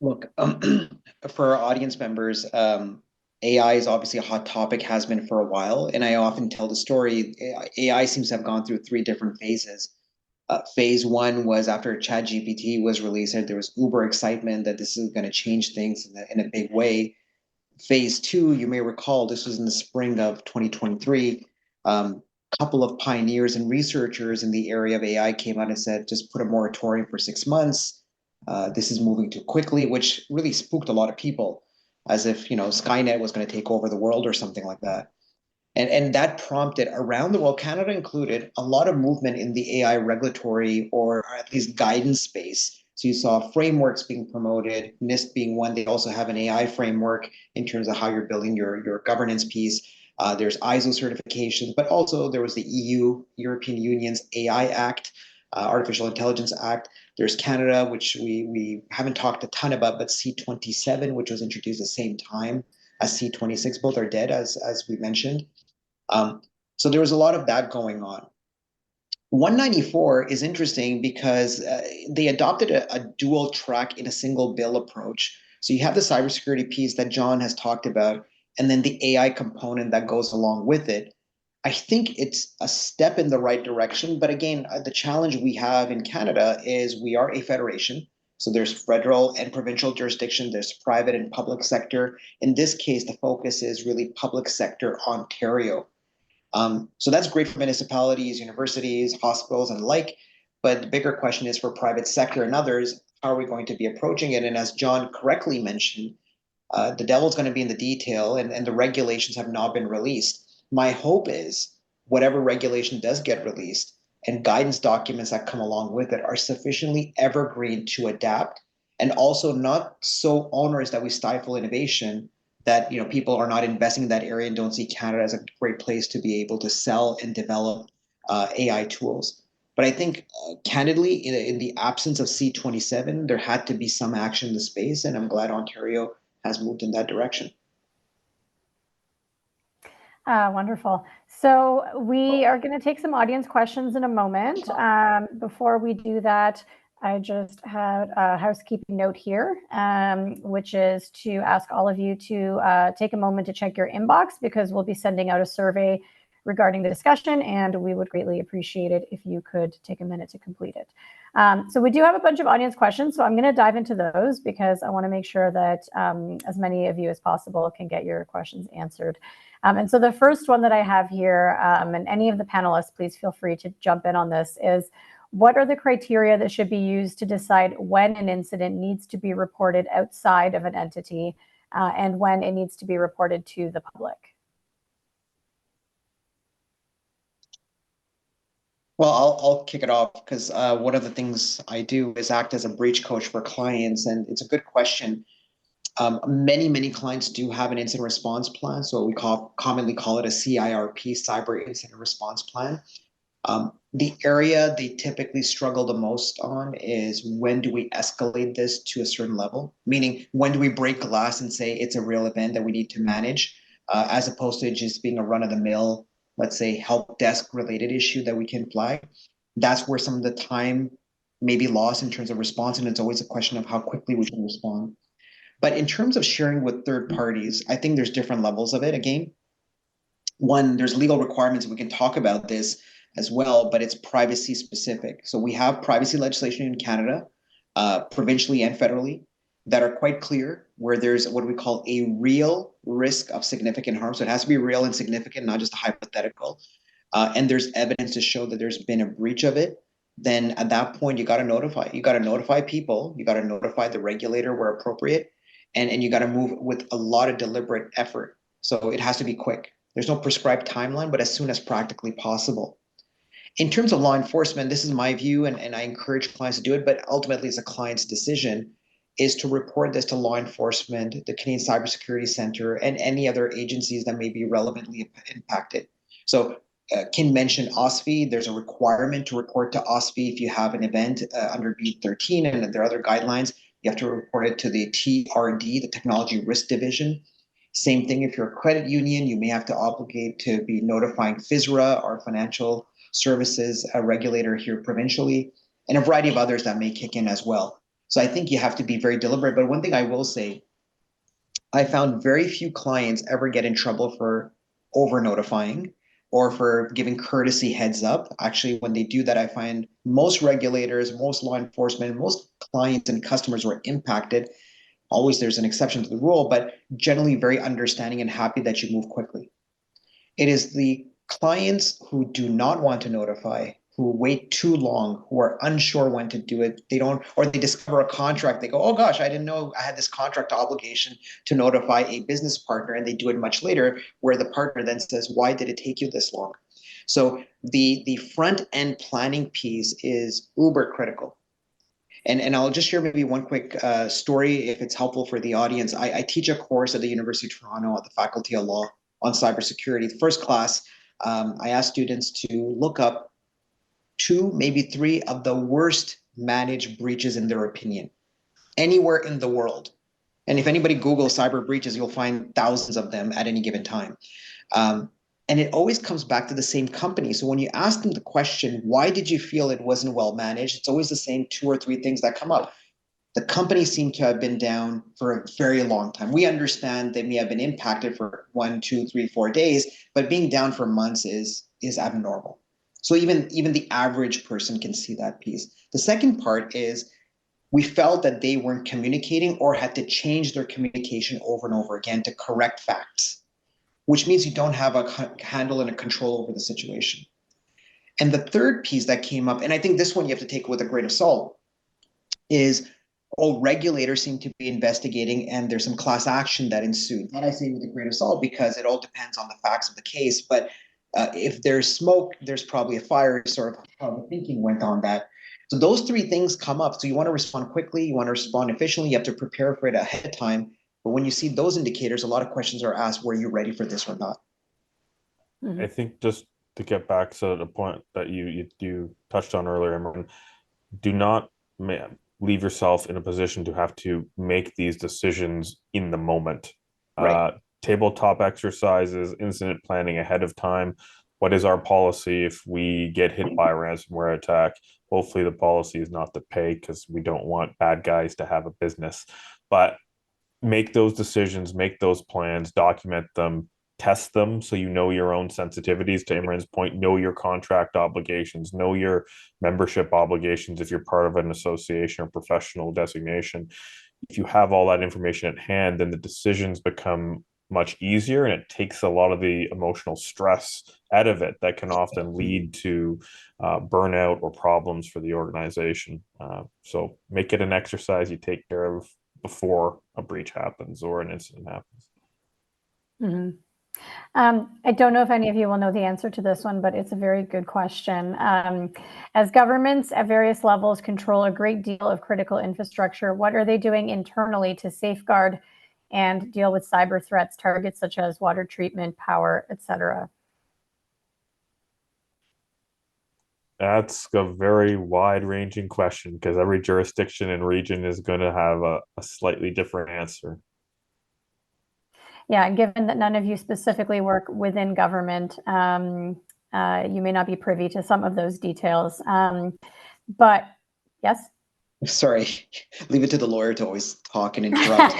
Look, for our audience members, AI is obviously a hot topic, has been for a while, and I often tell the story. AI seems to have gone through 3 different phases. Phase 1 was after ChatGPT was released, and there was uber excitement that this is going to change things in a big way. Phase 2, you may recall, this was in the spring of 2023. Couple of pioneers and researchers in the area of AI came out and said, just put a moratorium for 6 months. This is moving too quickly, which really spooked a lot of people, as if Skynet was going to take over the world or something like that. And that prompted, around the world, Canada included, a lot of movement in the AI regulatory, or at least guidance space. So you saw frameworks being promoted, NIST being one. They also have an AI framework in terms of how you're building your governance piece. There's ISO certifications, but also there was the European Union's AI Act, Artificial Intelligence Act. There's Canada, which we haven't talked a ton about, but C27, which was introduced at the same time as C26. Both are dead, as we mentioned. So there was a lot of that going on. 194 is interesting because they adopted a dual track in a single bill approach. So you have the cybersecurity piece that John has talked about, and then the AI component that goes along with it. I think it's a step in the right direction. But again, the challenge we have in Canada is we are a federation. So there's federal and provincial jurisdiction, there's private and public sector. In this case, the focus is really public sector Ontario. So that's great for municipalities, universities, hospitals, and the like. But the bigger question is for private sector and others, how are we going to be approaching it? And as John correctly mentioned, the devil's going to be in the detail, and the regulations have not been released. My hope is whatever regulation does get released and guidance documents that come along with it are sufficiently evergreen to adapt, and also not so onerous that we stifle innovation, that people are not investing in that area and don't see Canada as a great place to be able to sell and develop AI tools. But I think, candidly, in the absence of C27, there had to be some action in the space, and I'm glad Ontario has moved in that direction. Wonderful. So we are going to take some audience questions in a moment. Before we do that, I just had a housekeeping note here, which is to ask all of you to take a moment to check your inbox, because we'll be sending out a survey regarding the discussion, and we would greatly appreciate it if you could take a minute to complete it. So we do have a bunch of audience questions, so I'm going to dive into those because I want to make sure that as many of you as possible can get your questions answered. And so the first one that I have here, and any of the panelists, please feel free to jump in on this, is what are the criteria that should be used to decide when an incident needs to be reported outside of an entity and when it needs to be reported to the public? Well, I'll kick it off, because one of the things I do is act as a breach coach for clients, and it's a good question. Many clients do have an incident response plan. So we commonly call it a CIRP, Cyber Incident Response Plan. The area they typically struggle the most on is when do we escalate this to a certain level? Meaning, when do we break glass and say it's a real event that we need to manage, as opposed to just being a run-of-the-mill, let's say, help desk related issue that we can flag. That's where some of the time may be lost in terms of response, and it's always a question of how quickly we can respond. But in terms of sharing with third parties, I think there's different levels of it. Again, one, there's legal requirements. We can talk about this as well, but it's privacy specific. So we have privacy legislation in Canada, provincially and federally, that are quite clear, where there's what we call a real risk of significant harm. So it has to be real and significant, not just a hypothetical. And there's evidence to show that there's been a breach of it. Then at that point, you got to notify. You got to notify people. You got to notify the regulator where appropriate, and you got to move with a lot of deliberate effort. So it has to be quick. There's no prescribed timeline, but as soon as practically possible. In terms of law enforcement, this is my view, and I encourage clients to do it, but ultimately it's a client's decision, is to report this to law enforcement, the Canadian Cybersecurity Center, and any other agencies that may be relevantly impacted. So Kin mentioned OSFI. There's a requirement to report to OSFI if you have an event under B13, and there are other guidelines. You have to report it to the TRD, the Technology Risk Division. Same thing if you're a credit union, you may have to obligate to be notifying FISRA, our financial services regulator here provincially, and a variety of others that may kick in as well. So I think you have to be very deliberate. But one thing I will say, I found very few clients ever get in trouble for over notifying or for giving courtesy heads up. Actually, when they do that, I find most regulators, most law enforcement, most clients and customers who are impacted. Always there's an exception to the rule, but generally very understanding and happy that you move quickly. It is the clients who do not want to notify, who wait too long, who are unsure when to do it, they don't, or they discover a contract, they go, oh gosh, I didn't know I had this contract obligation to notify a business partner, and they do it much later, where the partner then says, why did it take you this long? So the front end planning piece is uber critical. And I'll just share maybe one quick story if it's helpful for the audience. I teach a course at the University of Toronto at the Faculty of Law on cybersecurity. The first class, I asked students to look up 2, maybe 3 of the worst managed breaches in their opinion, anywhere in the world. And if anybody Googles cyber breaches, you'll find thousands of them at any given time. And it always comes back to the same company. So when you ask them the question, why did you feel it wasn't well managed? It's always the same 2 or 3 things that come up. The company seemed to have been down for a very long time. We understand they may have been impacted for 1, 2, 3, 4 days, but being down for months is abnormal. So even the average person can see that piece. The second part is we felt that they weren't communicating or had to change their communication over and over again to correct facts, which means you don't have a handle and a control over the situation. And the third piece that came up, and I think this one you have to take with a grain of salt, is regulators seem to be investigating and there's some class action that ensued. And I say with a grain of salt because it all depends on the facts of the case. But if there's smoke, there's probably a fire, sort of how the thinking went on that. So those 3 things come up. So you want to respond quickly, you want to respond efficiently, you have to prepare for it ahead of time. But when you see those indicators, a lot of questions are asked, were you ready for this or not? Mm-hmm. I think just to get back to the point that you touched on earlier, Imran, do not leave yourself in a position to have to make these decisions in the moment. Right. Tabletop exercises, incident planning ahead of time. What is our policy if we get hit by a ransomware attack? Hopefully the policy is not to pay because we don't want bad guys to have a business. But make those decisions, make those plans, document them, test them so you know your own sensitivities. To Imran's point, know your contract obligations, know your membership obligations if you're part of an association or professional designation. If you have all that information at hand, then the decisions become much easier and it takes a lot of the emotional stress out of it that can often lead to burnout or problems for the organization. So make it an exercise you take care of before a breach happens or an incident happens. Mm-hmm. I don't know if any of you will know the answer to this one, but it's a very good question. As governments at various levels control a great deal of critical infrastructure, what are they doing internally to safeguard and deal with cyber threats, targets such as water treatment, power, etc.? That's a very wide-ranging question because every jurisdiction and region is going to have a slightly different answer. Yeah, and given that none of you specifically work within government, you may not be privy to some of those details. But yes? Sorry, leave it to the lawyer to always talk and interrupt.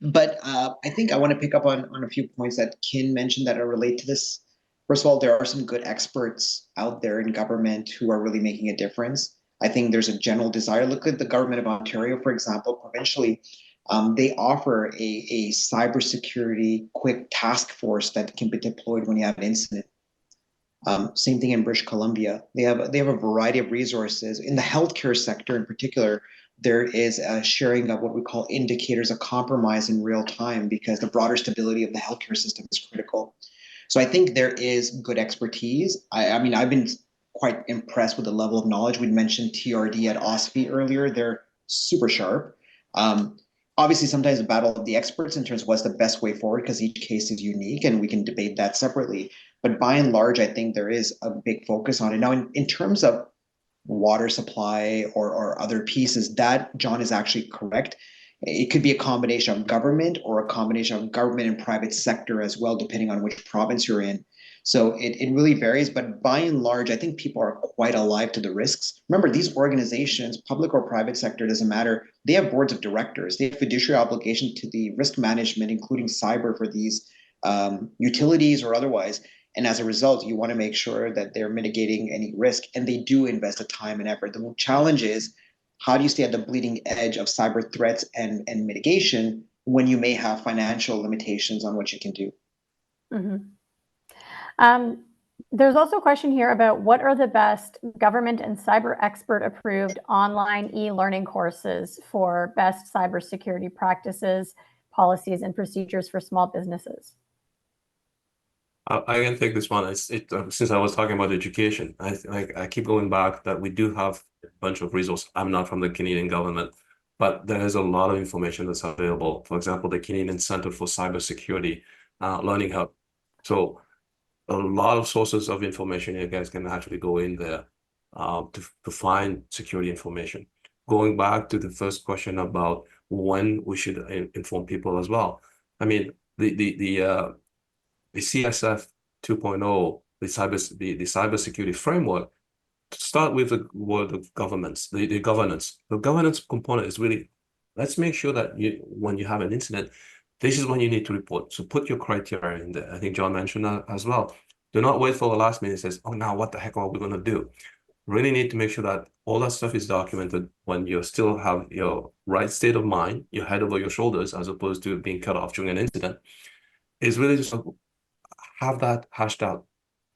But I think I want to pick up on a few points that Kin mentioned that are related to this. First of all, there are some good experts out there in government who are really making a difference. I think there's a general desire. Look at the government of Ontario, for example, provincially. They offer a cybersecurity quick task force that can be deployed when you have an incident. Same thing in British Columbia. They have a variety of resources. In the healthcare sector in particular, there is a sharing of what we call indicators of compromise in real time because the broader stability of the healthcare system is critical. So I think there is good expertise. I mean, I've been quite impressed with the level of knowledge. We mentioned TRD at OSFI earlier. They're super sharp. Obviously, sometimes a battle of the experts in terms of what's the best way forward because each case is unique and we can debate that separately. But by and large, I think there is a big focus on it. Now, in terms of water supply or other pieces, that, John, is actually correct. It could be a combination of government or a combination of government and private sector as well, depending on which province you're in. So it really varies, but by and large, I think people are quite alive to the risks. Remember, these organizations, public or private sector, doesn't matter. They have boards of directors. They have fiduciary obligation to the risk management, including cyber for these utilities or otherwise. And as a result, you want to make sure that they're mitigating any risk, and they do invest the time and effort. The challenge is, how do you stay at the bleeding edge of cyber threats and mitigation when you may have financial limitations on what you can do? Mm-hmm. There's also a question here about what are the best government and cyber expert approved online e-learning courses for best cybersecurity practices, policies, and procedures for small businesses? I can take this one. Since I was talking about education, I keep going back that we do have a bunch of resources. I'm not from the Canadian government, but there is a lot of information that's available. For example, the Canadian Center for Cybersecurity Learning Hub. So a lot of sources of information you guys can actually go in there to find security information. Going back to the first question about when we should inform people as well. I mean, the CSF 2.0, the cybersecurity framework, to start with the word of governance, the governance. The governance component is really, let's make sure that when you have an incident, this is when you need to report. So put your criteria in there. I think John mentioned that as well. Do not wait for the last minute and says, oh, now what the heck are we going to do? Really need to make sure that all that stuff is documented when you still have your right state of mind, your head over your shoulders, as opposed to being cut off during an incident. Is really just have that hashed out.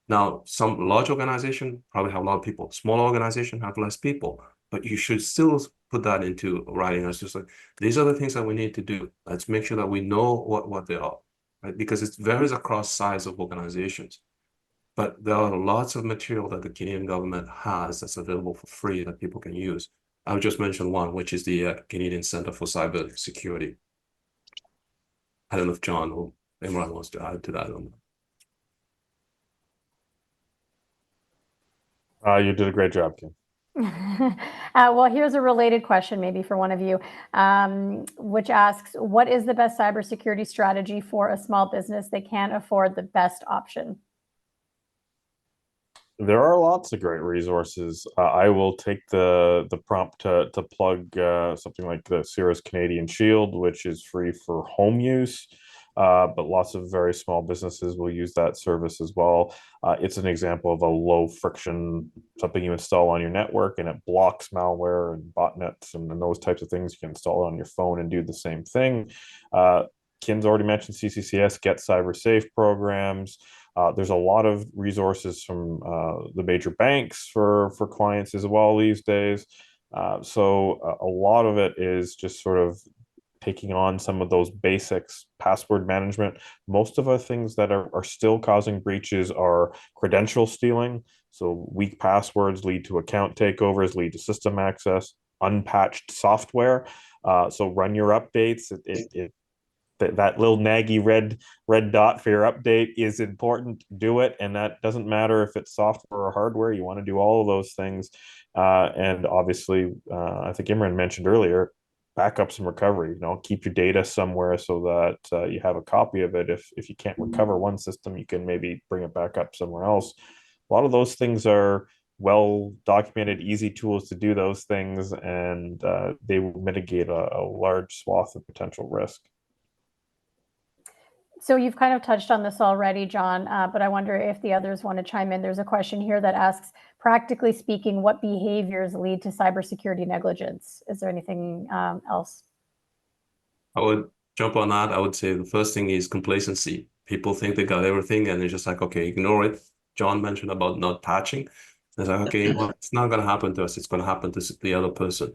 Now, some large organization probably have a lot of people. Small organization have less people, but you should still put that into writing. It's just like, these are the things that we need to do. Let's make sure that we know what they are, right? Because it varies across size of organizations. But there are lots of material that the Canadian government has that's available for free that people can use. I would just mention one, which is the Canadian Center for Cybersecurity. I don't know if John or Imran wants to add to that. You did a great job, Kim. Well, here's a related question maybe for one of you, which asks, what is the best cybersecurity strategy for a small business that can't afford the best option? There are lots of great resources. I will take the prompt to plug something like the CIRA's Canadian Shield, which is free for home use. But lots of very small businesses will use that service as well. It's an example of a low friction, something you install on your network and it blocks malware and botnets and those types of things. You can install it on your phone and do the same thing. Ken's already mentioned CCCS, Get Cyber Safe programs. There's a lot of resources from the major banks for clients as well these days. So a lot of it is just sort of taking on some of those basics, password management. Most of the things that are still causing breaches are credential stealing. So weak passwords lead to account takeovers, lead to system access, unpatched software. So run your updates. that little naggy red dot for your update is important. Do it, and that doesn't matter if it's software or hardware. You want to do all of those things, and obviously, I think Imran mentioned earlier, backups and recovery. Keep your data somewhere so that you have a copy of it. If you can't recover one system, you can maybe bring it back up somewhere else. A lot of those things are well documented, easy tools to do those things, and they will mitigate a large swath of potential risk. So you've kind of touched on this already, John, but I wonder if the others want to chime in. There's a question here that asks, practically speaking, what behaviors lead to cybersecurity negligence? Is there anything else? I would jump on that. I would say the first thing is complacency. People think they got everything and they're just like, okay, ignore it. John mentioned about not patching. It's like, okay, well, it's not going to happen to us. It's going to happen to the other person.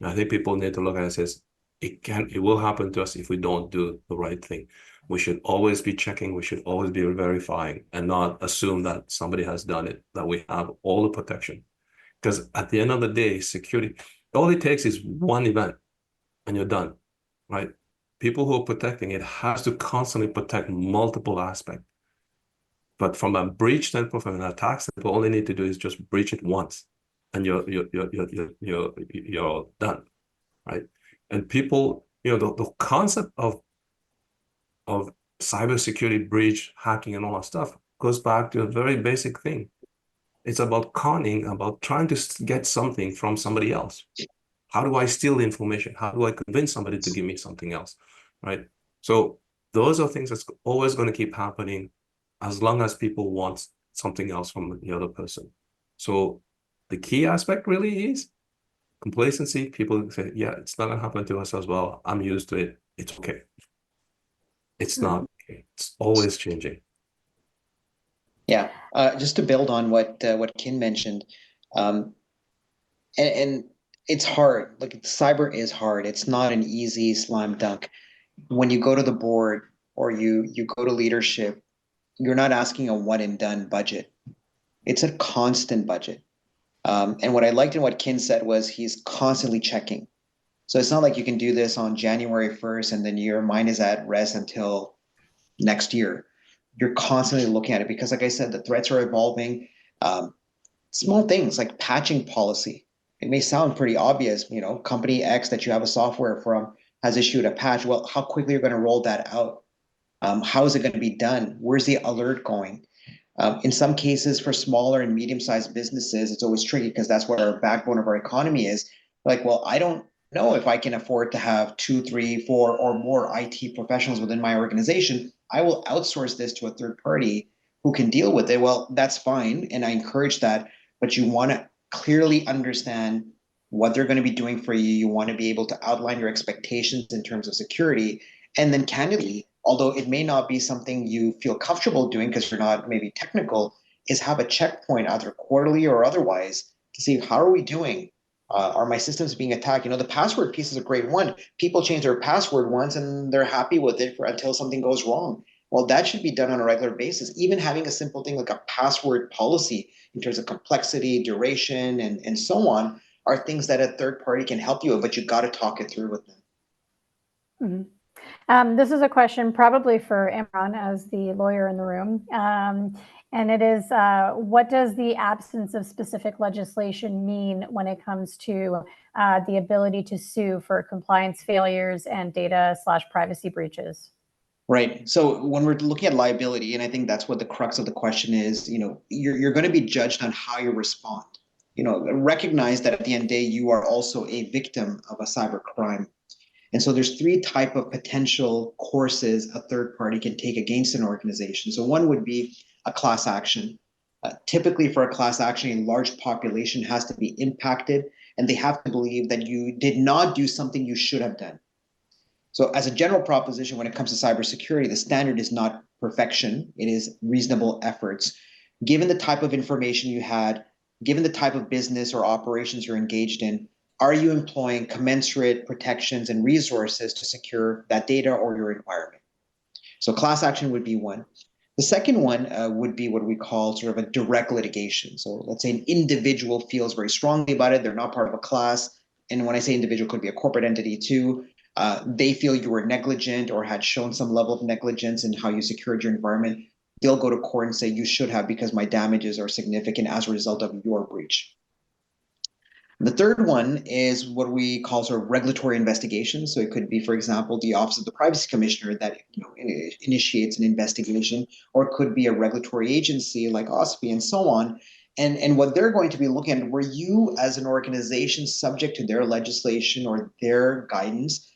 And I think people need to look at it and says, it will happen to us if we don't do the right thing. We should always be checking. We should always be verifying and not assume that somebody has done it, that we have all the protection. Because at the end of the day, security, all it takes is one event and you're done, right? People who are protecting it has to constantly protect multiple aspects. But from a breach standpoint, from an attack standpoint, all they need to do is just breach it once, and you're done, right? And people, the concept of cybersecurity breach, hacking, and all that stuff goes back to a very basic thing. It's about conning, about trying to get something from somebody else. How do I steal the information? How do I convince somebody to give me something else, right? So those are things that's always going to keep happening as long as people want something else from the other person. So the key aspect really is complacency. People say, yeah, it's not going to happen to us as well. I'm used to it. It's okay. It's not okay. It's always changing. Yeah, just to build on what Kin mentioned, and it's hard. Like, cyber is hard. It's not an easy slam dunk. When you go to the board or you go to leadership, you're not asking a one and done budget. It's a constant budget. And what I liked in what Kin said was he's constantly checking. So it's not like you can do this on January 1st and then your mind is at rest until next year. You're constantly looking at it because, like I said, the threats are evolving. Small things like patching policy. It may sound pretty obvious, company X that you have a software from has issued a patch. Well, how quickly you're going to roll that out? How is it going to be done? Where's the alert going? In some cases, for smaller and medium-sized businesses, it's always tricky because that's what our backbone of our economy is. Like, well, I don't know if I can afford to have 2, 3, 4, or more IT professionals within my organization. I will outsource this to a third party who can deal with it. Well, that's fine, and I encourage that. But you want to clearly understand what they're going to be doing for you. You want to be able to outline your expectations in terms of security, and then candidly, although it may not be something you feel comfortable doing because you're not maybe technical, is have a checkpoint either quarterly or otherwise to see how are we doing? Are my systems being attacked? The password piece is a great one. People change their password once and they're happy with it until something goes wrong. Well, that should be done on a regular basis. Even having a simple thing like a password policy in terms of complexity, duration, and so on are things that a third party can help you with, but you got to talk it through with them. Mm-hmm. This is a question probably for Imran as the lawyer in the room. And it is, what does the absence of specific legislation mean when it comes to the ability to sue for compliance failures and data/privacy breaches? Right. So when we're looking at liability, and I think that's what the crux of the question is, you're going to be judged on how you respond. Recognize that at the end of the day, you are also a victim of a cyber crime. And so there's 3 types of potential courses a third party can take against an organization. So one would be a class action. Typically for a class action, a large population has to be impacted and they have to believe that you did not do something you should have done. So as a general proposition, when it comes to cybersecurity, the standard is not perfection. It is reasonable efforts. Given the type of information you had, given the type of business or operations you're engaged in, are you employing commensurate protections and resources to secure that data or your environment? So class action would be one. The second one would be what we call sort of a direct litigation. So let's say an individual feels very strongly about it. They're not part of a class. And when I say individual, it could be a corporate entity too. they feel you were negligent or had shown some level of negligence in how you secured your environment, they'll go to court and say you should have because my damages are significant as a result of your breach. The third one is what we call sort of regulatory investigation. So it could be, for example, the Office of the Privacy Commissioner that initiates an investigation, or it could be a regulatory agency like OSPI and so on. And what they're going to be looking at, were you as an organization subject to their legislation or their guidance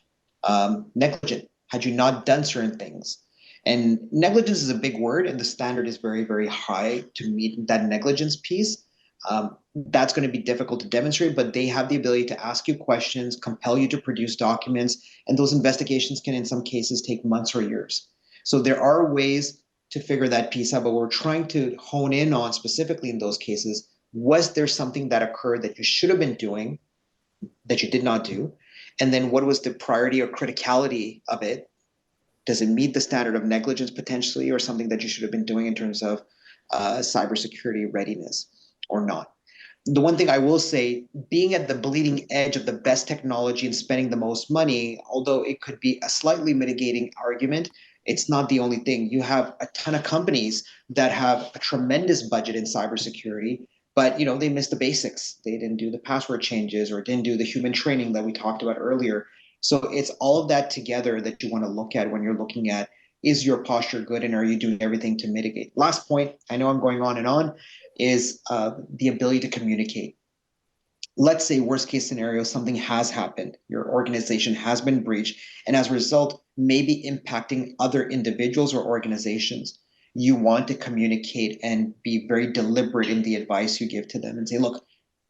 negligent? Had you not done certain things? And negligence is a big word, and the standard is very, very high to meet that negligence piece. That's going to be difficult to demonstrate, but they have the ability to ask you questions, compel you to produce documents, and those investigations can in some cases take months or years. So there are ways to figure that piece out, but we're trying to hone in on specifically in those cases, was there something that occurred that you should have been doing that you did not do? And then what was the priority or criticality of it? Does it meet the standard of negligence potentially, or something that you should have been doing in terms of cybersecurity readiness or not? The one thing I will say, being at the bleeding edge of the best technology and spending the most money, although it could be a slightly mitigating argument, it's not the only thing. You have a ton of companies that have a tremendous budget in cybersecurity, but they missed the basics. They didn't do the password changes or didn't do the human training that we talked about earlier. So it's all of that together that you want to look at when you're looking at, is your posture good and are you doing everything to mitigate? Last point, I know I'm going on and on, is the ability to communicate. Let's say worst case scenario, something has happened, your organization has been breached, and as a result, maybe impacting other individuals or organizations. You want to communicate and be very deliberate in the advice you give to them and say, look,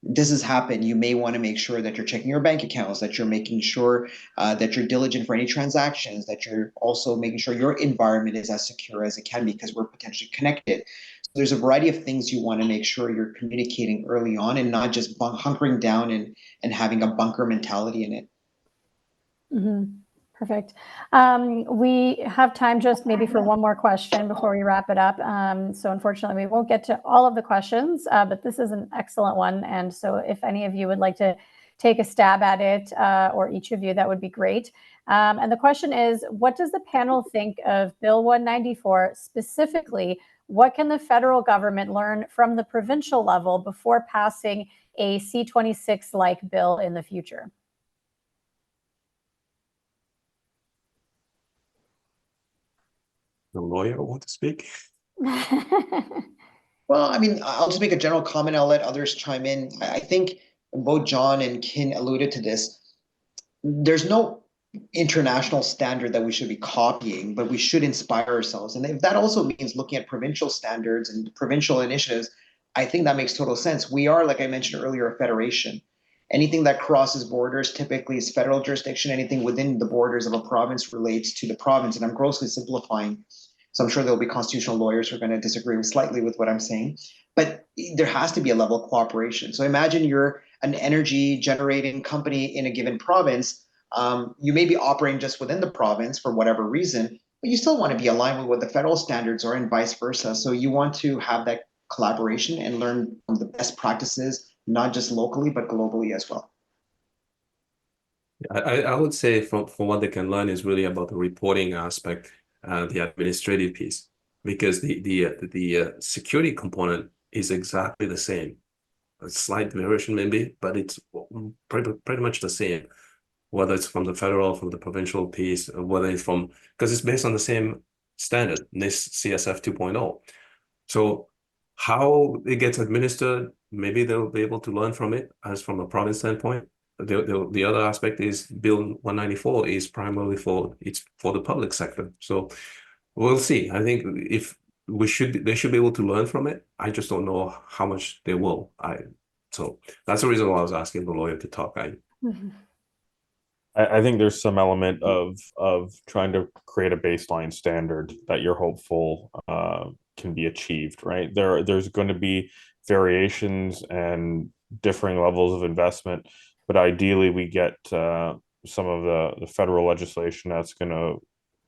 this has happened. You may want to make sure that you're checking your bank accounts, that you're making sure that you're diligent for any transactions, that you're also making sure your environment is as secure as it can be because we're potentially connected. So there's a variety of things you want to make sure you're communicating early on and not just hunkering down and having a bunker mentality in it. Mm-hmm. Perfect. We have time just maybe for one more question before we wrap it up. So unfortunately, we won't get to all of the questions, but this is an excellent one. And so if any of you would like to take a stab at it, or each of you, that would be great. And the question is, what does the panel think of Bill 194? Specifically, what can the federal government learn from the provincial level before passing a C-26-like bill in the future? The lawyer want to speak? Well, I mean, I'll just make a general comment. I'll let others chime in. I think both John and Kin alluded to this. There's no international standard that we should be copying, but we should inspire ourselves. And if that also means looking at provincial standards and provincial initiatives, I think that makes total sense. We are, like I mentioned earlier, a federation. Anything that crosses borders typically is federal jurisdiction. Anything within the borders of a province relates to the province. And I'm grossly simplifying. So I'm sure there'll be constitutional lawyers who are going to disagree slightly with what I'm saying. But there has to be a level of cooperation. So imagine you're an energy generating company in a given province. You may be operating just within the province for whatever reason, but you still want to be aligned with what the federal standards are and vice versa. So you want to have that collaboration and learn from the best practices, not just locally, but globally as well. I would say from what they can learn is really about the reporting aspect, the administrative piece, because the security component is exactly the same. A slight variation maybe, but it's pretty much the same, whether it's from the federal, from the provincial piece, or whether it's from, because it's based on the same standard, NIST CSF 2.0. So how it gets administered, maybe they'll be able to learn from it as from a province standpoint. The other aspect is Bill 194 is primarily for the public sector. So we'll see. I think if they should be able to learn from it. I just don't know how much they will. So that's the reason why I was asking the lawyer to talk. I think there's some element of trying to create a baseline standard that you're hopeful can be achieved, right? There's going to be variations and differing levels of investment, but ideally we get some of the federal legislation that's going to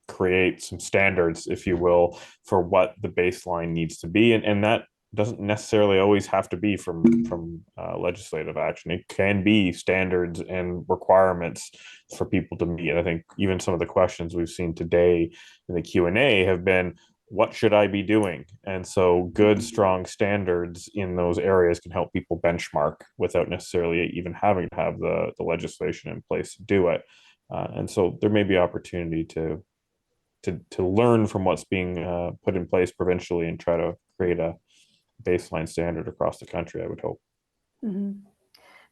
create some standards, if you will, for what the baseline needs to be, and that doesn't necessarily always have to be from legislative action. It can be standards and requirements for people to meet. And I think even some of the questions we've seen today in the Q&A have been, what should I be doing? And so good, strong standards in those areas can help people benchmark without necessarily even having to have the legislation in place to do it. And so there may be opportunity to learn from what's being put in place provincially and try to create a baseline standard across the country, I would hope. Mm-hmm.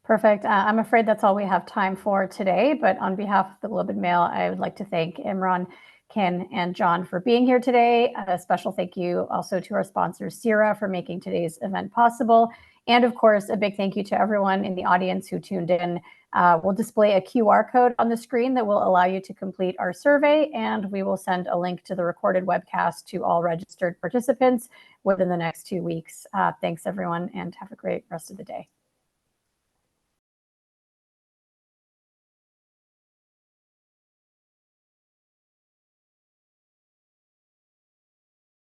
Perfect. I'm afraid that's all we have time for today, but on behalf of the Globe and Mail, I would like to thank Imran, Ken, and John for being here today. A special thank you also to our sponsor, CIRA, for making today's event possible. And of course, a big thank you to everyone in the audience who tuned in. We'll display a QR code on the screen that will allow you to complete our survey, and we will send a link to the recorded webcast to all registered participants within the next 2 weeks. Thanks, everyone, and have a great rest of the day.